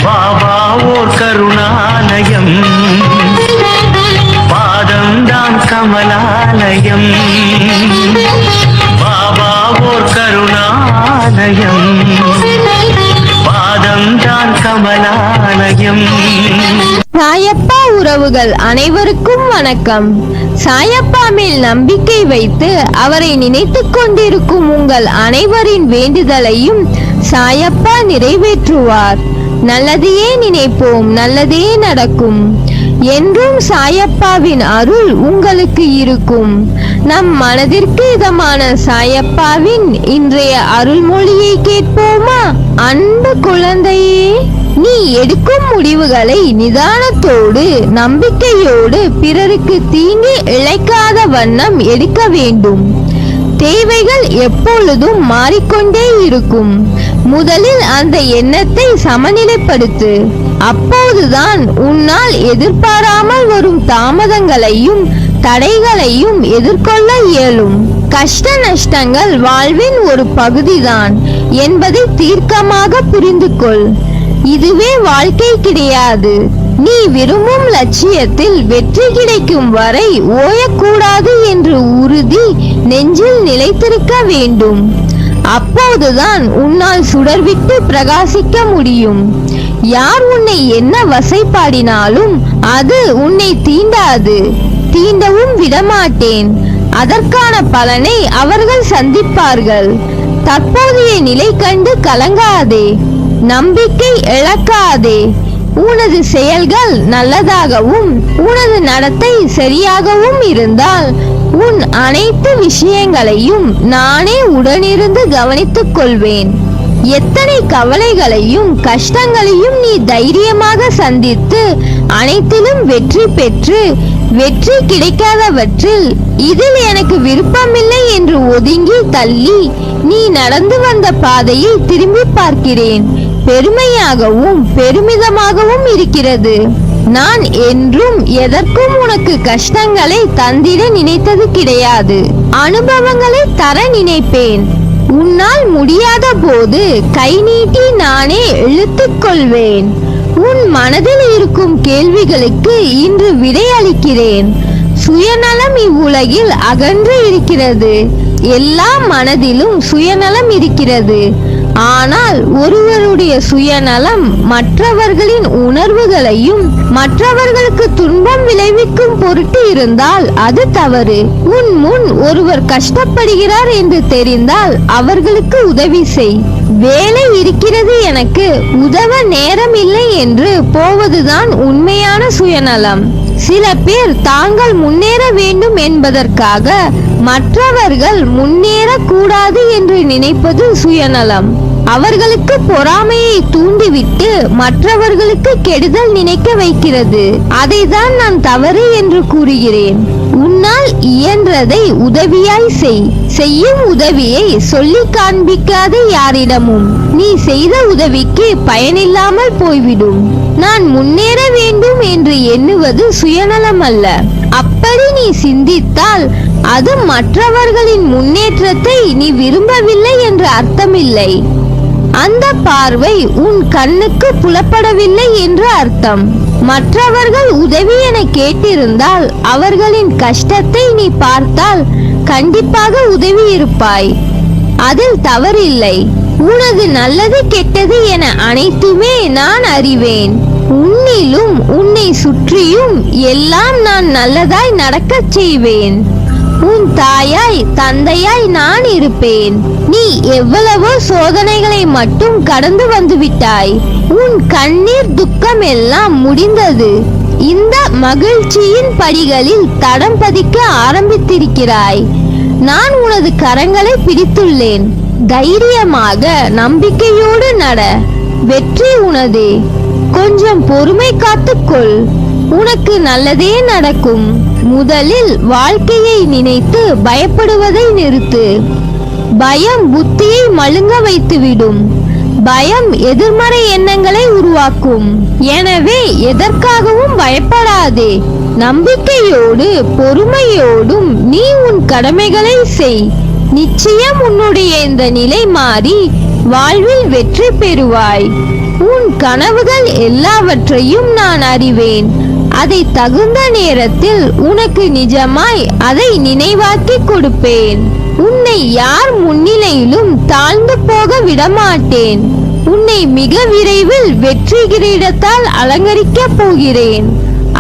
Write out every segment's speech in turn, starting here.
பாபா ஓர் கருணாலயம், பாதம்தான் கமலாலயம். பாபா ஓர் கருணாலயம், பாதம்தான் கமலாலயம். சாயப்பா உறவுகள் அனைவருக்கும் வணக்கம். சாயப்பா மேல் நம்பிக்கை வைத்து அவரை நினைத்துக் கொண்டிருக்கும் உங்கள் அனைவரின் வேண்டுதலையும் சாயப்பா நிறைவேற்றுவார். நல்லதையே நினைப்போம், நல்லதே நடக்கும். என்றும் சாயப்பாவின் அருள் உங்களுக்கு இருக்கும். நம் மனதிற்கு இதமான சாயப்பாவின் இன்றைய அருள்மொழியை கேட்போமா? அன்பு குழந்தையே, நீ எடுக்கும் முடிவுகளை நிதானத்தோடு நம்பிக்கையோடு பிறருக்கு தீங்கு இழைக்காத வண்ணம் எடுக்க வேண்டும். தேவைகள் எப்பொழுதும் மாறிக்கொண்டே இருக்கும். முதலில் அந்த எண்ணத்தை சமநிலைப்படுத்து. அப்போதுதான் உன்னால் எதிர்பாராமல் வரும் தாமதங்களையும் தடைகளையும் எதிர்கொள்ள இயலும். கஷ்ட நஷ்டங்கள் வாழ்வின் ஒரு பகுதிதான் என்பதை தீர்க்கமாக புரிந்து கொள். இதுவே வாழ்க்கை கிடையாது. நீ விரும்பும் லட்சியத்தில் வெற்றி கிடைக்கும் வரை ஓயக்கூடாது என்று உறுதி நெஞ்சில் நிலைத்திருக்க வேண்டும். அப்போதுதான் உன்னால் சுடர்விட்டு பிரகாசிக்க முடியும். யார் உன்னை என்ன வசைப்பாடினாலும் அது உன்னை தீண்டாது, தீண்டவும் விடமாட்டேன். அதற்கான பலனை அவர்கள் சந்திப்பார்கள். தற்போதைய நிலை கண்டு கலங்காதே, நம்பிக்கை இழக்காதே. உனது செயல்கள் நல்லதாகவும் உனது நடத்தை சரியாகவும் இருந்தால் உன் அனைத்து விஷயங்களையும் நானே உடனிருந்து கவனித்துக் கொள்வேன். எத்தனை கவலைகளையும் கஷ்டங்களையும் நீ தைரியமாக சந்தித்து அனைத்திலும் வெற்றி பெற்று வெற்றி கிடைக்காதவற்றில் இதில் எனக்கு விருப்பமில்லை என்று ஒதுங்கி தள்ளி நீ நடந்து வந்த பாதையை திரும்பி பார்க்கிறேன். பெருமையாகவும் பெருமிதமாகவும் இருக்கிறது. நான் என்றும் எதற்கும் உனக்கு கஷ்டங்களை தந்திட நினைத்தது கிடையாது. அனுபவங்களை தர நினைப்பேன். உன்னால் முடியாத போது கை நீட்டி நானே இழுத்துக் கொள்வேன். உன் மனதில் இருக்கும் கேள்விகளுக்கு இன்று விடை அளிக்கிறேன். சுயநலம் இவ்வுலகில் அகன்று இருக்கிறது. எல்லா மனதிலும் சுயநலம் இருக்கிறது. ஆனால் ஒருவருடைய சுயநலம் மற்றவர்களின் உணர்வுகளையும் மற்றவர்களுக்கு துன்பம் விளைவிக்கும் பொருட்டு இருந்தால் அது தவறு. உன் முன் ஒருவர் கஷ்டப்படுகிறார் என்று தெரிந்தால் அவர்களுக்கு உதவி செய். வேலை இருக்கிறது, எனக்கு உதவ நேரம் இல்லை என்று போவதுதான் உண்மையான சுயநலம். சில பேர் தாங்கள் முன்னேற வேண்டும் என்பதற்காக மற்றவர்கள் முன்னேற கூடாது என்று நினைப்பது சுயநலம். அவர்களுக்கு பொறாமையை தூண்டிவிட்டு மற்றவர்களுக்கு கெடுதல் நினைக்க வைக்கிறது. அதைதான் நான் தவறு என்று கூறுகிறேன். உன்னால் இயன்றதை உதவியாய் செய். செய்யும் உதவியை சொல்லி காண்பிக்காத யாரிடமும். நீ செய்த உதவிக்கு பயனில்லாமல் போய்விடும். நான் முன்னேற வேண்டும் என்று எண்ணுவது சுயநலம் அல்ல. அப்படி நீ சிந்தித்தால் அது மற்றவர்களின் முன்னேற்றத்தை நீ விரும்பவில்லை என்று அர்த்தமில்லை. அந்த பார்வை உன் கண்ணுக்கு புலப்படவில்லை என்று அர்த்தம். மற்றவர்கள் உதவி என கேட்டிருந்தால் அவர்களின் கஷ்டத்தை நீ பார்த்தால் கண்டிப்பாக உதவி இருப்பாய். அதில் தவறில்லை. உனது நல்லது கெட்டது என அனைத்துமே நான் அறிவேன். உன்னிலும் உன்னை சுற்றியும் எல்லாம் நான் நல்லதாய் நடக்கச் செய்வேன். உன் தாயாய் தந்தையாய் நான் இருப்பேன். நீ எவ்வளவோ சோதனைகளை மட்டும் கடந்து வந்து விட்டாய். உன் கண்ணீர் துக்கம் எல்லாம் முடிந்தது. இந்த மகிழ்ச்சியின் படிகளில் தடம் பதிக்க ஆரம்பித்திருக்கிறாய். நான் உனது கரங்களை பிடித்துள்ளேன். தைரியமாக நம்பிக்கையோடு நட. வெற்றி உனதே. கொஞ்சம் பொறுமை காத்துக்கொள். உனக்கு நல்லதே நடக்கும். முதலில் வாழ்க்கையை நினைத்து பயப்படுவதை நிறுத்து. பயம் புத்தியை மழுங்க வைத்துவிடும். பயம் எதிர்மறை எண்ணங்களை உருவாக்கும். எனவே எதற்காகவும் பயப்படாதே. நம்பிக்கையோடு பொறுமையோடும் நீ உன் கடமைகளை செய். நிச்சயம் உன்னுடைய இந்த நிலை மாறி வாழ்வில் வெற்றி பெறுவாய். உன் கனவுகள் எல்லாவற்றையும் நான் அறிவேன். அதை தகுந்த நேரத்தில் உனக்கு நிஜமாய் அதை நினைவாக்கி கொடுப்பேன். உன்னை யார் முன்னிலையிலும் தாழ்ந்து போக விடமாட்டேன். உன்னை மிக விரைவில் வெற்றி கிரீடத்தால் அலங்கரிக்கப் போகிறேன்.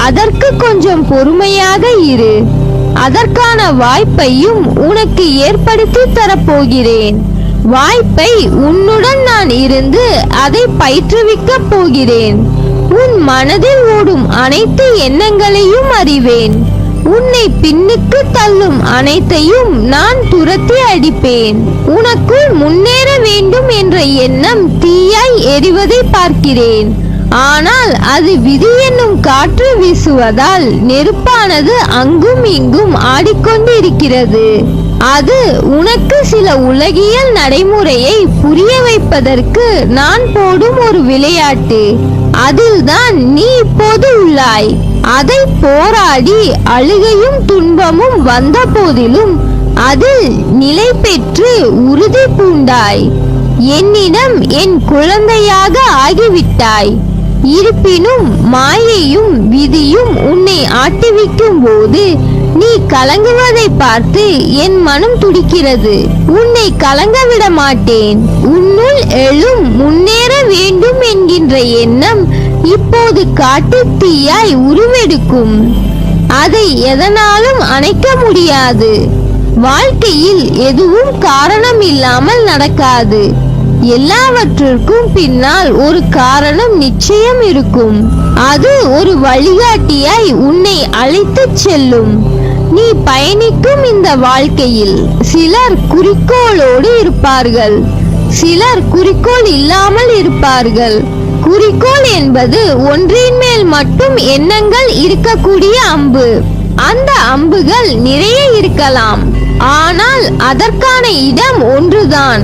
அதற்கு கொஞ்சம் பொறுமையாக இரு. அதற்கான வாய்ப்பையும் உனக்கு ஏற்படுத்தி தரப்போகிறேன். வாய்ப்பை உன்னுடன் நான் இருந்து அதை பயிற்றுவிக்கப் போகிறேன். உன் மனதில் ஓடும் அனைத்து எண்ணங்களையும் அறிவேன். உன்னை பின்னுக்கு தள்ளும் அனைத்தையும் நான் துரத்தி அடிப்பேன். உனக்குள் முன்னேற வேண்டும் என்ற எண்ணம் தீயாய் எரிவதை பார்க்கிறேன். ஆனால் அது விதி என்னும் காற்று வீசுவதால் நெருப்பானது அங்கும் இங்கும் ஆடிக்கொண்டிருக்கிறது. அது உனக்கு சில உலகியல் நடைமுறையை புரிய வைப்பதற்கு நான் போடும் ஒரு விளையாட்டு. அதில்தான் நீ இப்போது உள்ளாய். அதை போராடி அழுகையும் துன்பமும் வந்த போதிலும் அதில் நிலை பெற்று உறுதி பூண்டாய். என்னிடம் என் குழந்தையாக ஆகிவிட்டாய். இருப்பினும் மாயையும் விதியும் உன்னை ஆட்டிவிக்கும் போது நீ கலங்குவதை பார்த்து என் மனம் துடிக்கிறது. உன்னை கலங்க விட மாட்டேன். உன்னுள் எழும் முன்னேற வேண்டும் என்கின்ற எண்ணம் இப்போது காட்டு தீயாய் உருவெடுக்கும். அதை எதனாலும் அணைக்க முடியாது. வாழ்க்கையில் எதுவும் காரணம் இல்லாமல் நடக்காது. எல்லாவற்றிற்கும் பின்னால் ஒரு காரணம் நிச்சயம் இருக்கும். அது ஒரு வழிகாட்டியாய் உன்னை அழைத்துச் செல்லும். நீ பயணிக்கும் இந்த வாழ்க்கையில் சிலர் குறிக்கோளோடு இருப்பார்கள், சிலர் குறிக்கோள் இல்லாமல் இருப்பார்கள். குறிக்கோள் என்பது ஒன்றின் மேல் மட்டும் எண்ணங்கள் இருக்கக்கூடிய அம்பு. அந்த அம்புகள் நிறைய இருக்கலாம், ஆனால் அதற்கான இடம் ஒன்றுதான்.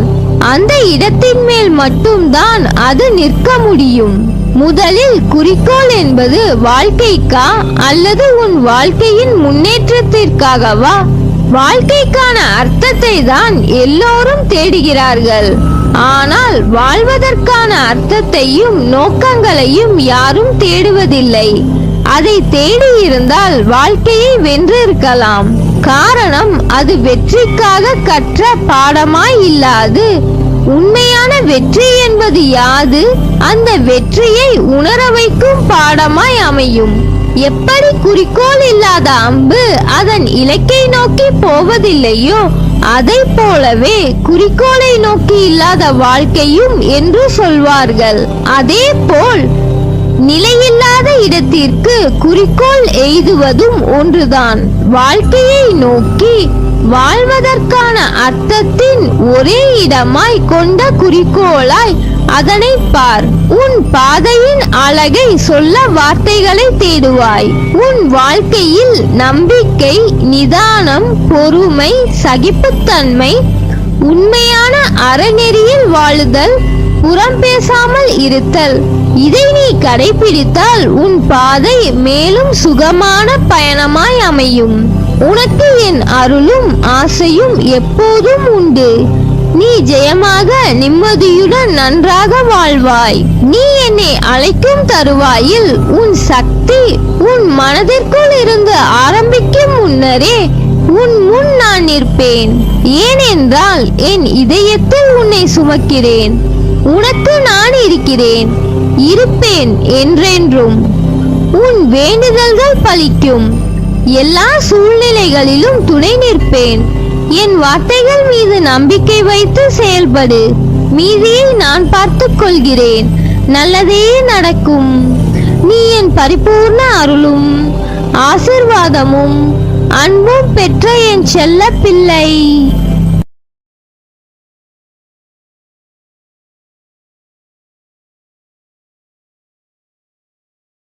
அந்த இடத்தின் மேல் மட்டும்தான் அது நிற்க முடியும். முதலில் குறிக்கோள் என்பது வாழ்க்கைக்கா அல்லது உன் வாழ்க்கையின் முன்னேற்றத்திற்காகவா? வாழ்க்கைக்கான அர்த்தத்தை தான் எல்லோரும் தேடுகிறார்கள். ஆனால் வாழ்வதற்கான அர்த்தத்தையும் நோக்கங்களையும் யாரும் தேடுவதில்லை. அதை தேடி இருந்தால் வாழ்க்கையை வென்றிருக்கலாம். காரணம் அது வெற்றிக்காக கற்ற பாடமாய் இல்லாது. உண்மையான வெற்றி என்பது யாது? அந்த வெற்றியை உணர வைக்கும் பாடமாய் அமையும். எப்படி குறிக்கோள் இல்லாத அம்பு அதன் இலக்கை நோக்கி போவதில்லையோ, அதை போலவே குறிக்கோளை நோக்கி இல்லாத வாழ்க்கையும் என்று சொல்வார்கள். அதே போல் நிலையில்லாத இடத்திற்கு குறிக்கோள் எய்துவதும் ஒன்றுதான். வாழ்க்கையை நோக்கி வாழ்வதற்கான அர்த்தத்தின் ஒரே இடமாய் கொண்ட குறிக்கோளாய் அதனை பார். உன் பாதையின் அழகை சொல்ல வார்த்தைகளை தேடுவாய். உன் வாழ்க்கையில் நம்பிக்கை, நிதானம், பொறுமை, சகிப்புத்தன்மை, உண்மையான அறநெறியில் வாழுதல், புறம் பேசாமல் இருத்தல், இதை நீ கடைபிடித்தால் உன் பாதை மேலும் சுகமான பயணமாய் அமையும். உனக்கு என் அருளும் ஆசையும் எப்போதும் உண்டு. நீ ஜெயமாக நிம்மதியுடன் நன்றாக வாழ்வாய். நீ என்னை அழைக்கும் தருவாயில் உன் சக்தி உன் மனதிற்குள் இருந்து ஆரம்பிக்கும் முன்னரே உன் முன் நான் நிற்பேன். ஏனென்றால் என் இதயத்தில் உன்னை சுமக்கிறேன். உனக்கு நான் இருக்கிறேன், இருப்பேன் என்றென்றும். உன் வேண்டுதல்கள் பலிக்கும். எல்லா சூழ்நிலைகளிலும் துணை நிற்பேன். என் வார்த்தைகள் மீது நம்பிக்கை வைத்து செயல்படு. மீதியை நான் பார்த்துக் கொள்கிறேன். நல்லதே நடக்கும். நீ என் பரிபூர்ண அருளும் ஆசிர்வாதமும் அன்பும் பெற்ற என் செல்ல பிள்ளை.